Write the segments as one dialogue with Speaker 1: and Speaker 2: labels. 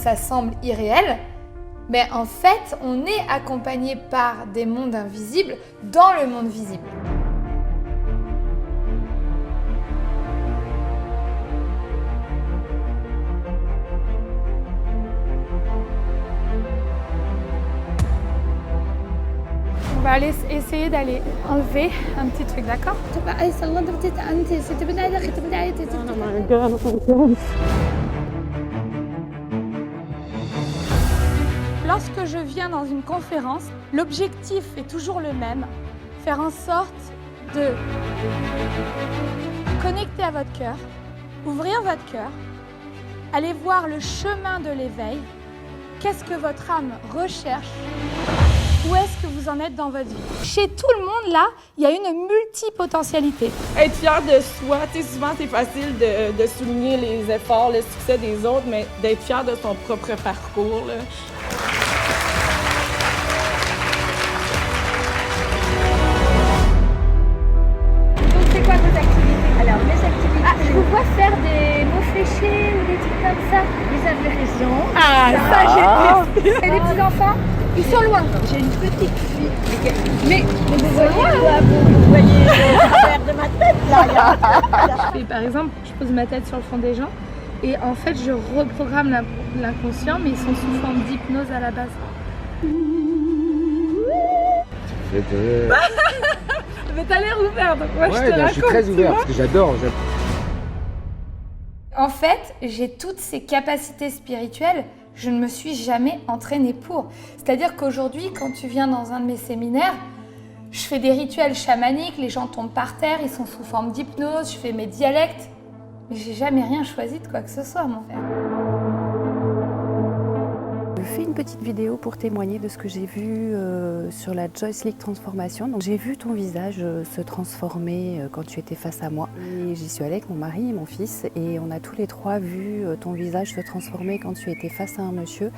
Speaker 1: Ça semble irréel, mais en fait, on est accompagné par des mondes invisibles dans le monde visible. On va aller essayer d'aller enlever un petit truc, d'accord? Lorsque je viens dans une conférence, l'objectif est toujours le même, faire en sorte de connecter à votre cœur, ouvrir votre cœur, aller voir le chemin de l'éveil, qu'est-ce que votre âme recherche, où est-ce que vous en êtes dans votre vie. Chez tout le monde, là, il y a une multipotentialité.
Speaker 2: Être fier de soi, tu sais, souvent c'est facile de souligner les efforts, le succès des autres, mais d'être fier de son propre parcours, là.
Speaker 1: Quoi vos activités? Alors, mes activités... Ah, je vous vois faire des mots fléchés ou des trucs comme ça. Vous avez raison. Ah, ça, j'ai plaisir. Et les petits-enfants, ils sont loin.
Speaker 3: J'ai une petite fille. Mais vous voyez quoi, vous voyez le travers de ma tête, là.
Speaker 1: Et par exemple, je pose ma tête sur le fond des gens et en fait, je reprogramme l'inconscient, mais ils sont sous forme d'hypnose à la base. Mais t'as l'air ouvert, donc moi je te raconte.
Speaker 4: Je suis très ouvert parce que j'adore.
Speaker 1: En fait, j'ai toutes ces capacités spirituelles, je ne me suis jamais entraînée pour. C'est-à-dire qu'aujourd'hui, quand tu viens dans un de mes séminaires, je fais des rituels chamaniques, les gens tombent par terre, ils sont sous forme d'hypnose, je fais mes dialectes, mais j'ai jamais rien choisi de quoi que ce soit, mon frère.
Speaker 5: Je fais une petite vidéo pour témoigner de ce que j'ai vu sur la Joyce League Transformation. Donc, j'ai vu ton visage se transformer quand tu étais face à moi. Et j'y suis allée avec mon mari et mon fils et on a tous les trois vu ton visage se transformer quand tu étais face à un monsieur.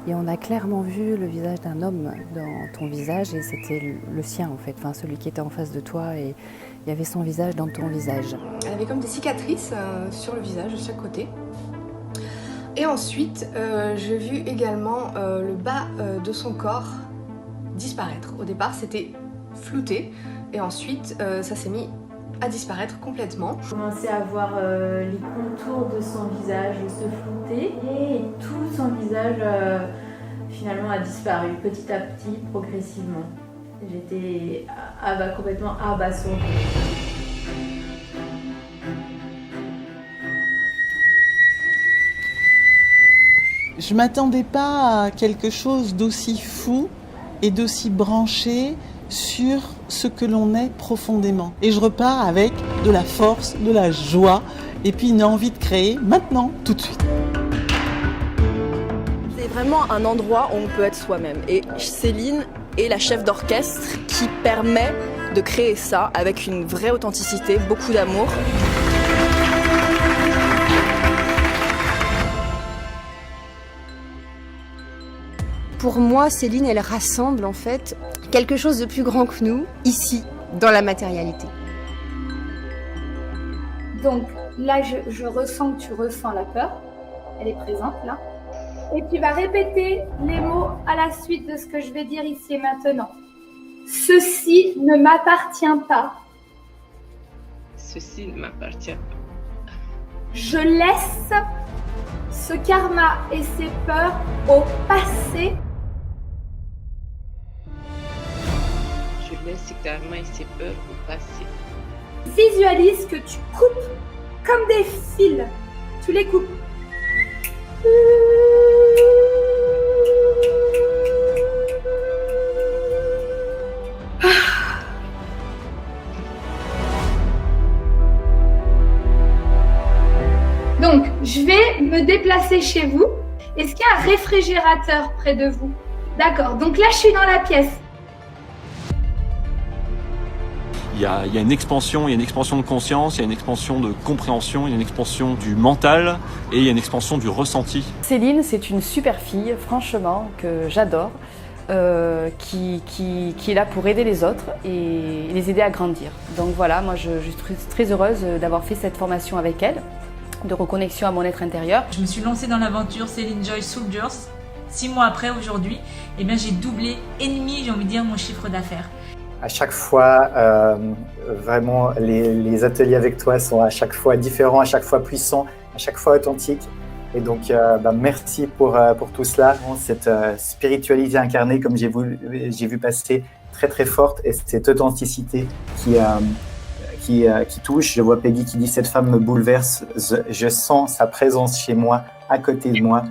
Speaker 5: Et on a clairement vu le visage d'un homme dans ton visage et c'était le sien en fait, enfin, celui qui était en face de toi et il y avait son visage dans ton visage.
Speaker 6: Elle avait comme des cicatrices sur le visage de chaque côté. Et ensuite, j'ai vu également le bas de son corps disparaître. Au départ, c'était flouté et ensuite, ça s'est mis à disparaître complètement.
Speaker 7: J'ai commencé à voir les contours de son visage se flouter et tout son visage finalement a disparu petit à petit, progressivement. J'étais complètement abasourdie.
Speaker 8: Je ne m'attendais pas à quelque chose d'aussi fou et d'aussi branché sur ce que l'on est profondément. Et je repars avec de la force, de la joie et puis une envie de créer maintenant, tout de suite.
Speaker 2: C'est vraiment un endroit où on peut être soi-même. Et Céline est la chef d'orchestre qui permet de créer ça avec une vraie authenticité, beaucoup d'amour.
Speaker 9: Pour moi, Céline, elle rassemble en fait quelque chose de plus grand que nous, ici, dans la matérialité.
Speaker 1: Donc là, je ressens que tu ressens la peur, elle est présente là. Et tu vas répéter les mots à la suite de ce que je vais dire ici et maintenant. Ceci ne m'appartient pas.
Speaker 10: Ceci ne m'appartient pas.
Speaker 1: Je laisse ce karma et ces peurs au passé.
Speaker 10: Je laisse ce karma et ces peurs au passé.
Speaker 1: Visualise que tu coupes comme des fils. Tu les coupes. Donc, je vais me déplacer chez vous. Est-ce qu'il y a un réfrigérateur près de vous? D'accord, donc là, je suis dans la pièce.
Speaker 11: Il y a une expansion de conscience, il y a une expansion de compréhension, il y a une expansion du mental et il y a une expansion du ressenti.
Speaker 5: Céline, c'est une super fille, franchement, que j'adore, qui est là pour aider les autres et les aider à grandir. Donc voilà, moi je suis très heureuse d'avoir fait cette formation avec elle.
Speaker 4: de reconnexion à mon être intérieur.
Speaker 12: Je me suis lancée dans l'aventure Céline Joy Soldiers. 6 mois après, aujourd'hui, eh bien, j'ai doublé et demi, j'ai envie de dire, mon chiffre d'affaires.
Speaker 13: À chaque fois, vraiment, les ateliers avec toi sont à chaque fois différents, à chaque fois puissants, à chaque fois authentiques. Et donc, merci pour tout cela. Cette spiritualité incarnée, comme j'ai vu passer, très très forte, et cette authenticité qui touche. Je vois Peggy qui dit « Cette femme me bouleverse, je sens sa présence chez moi, à côté de moi ».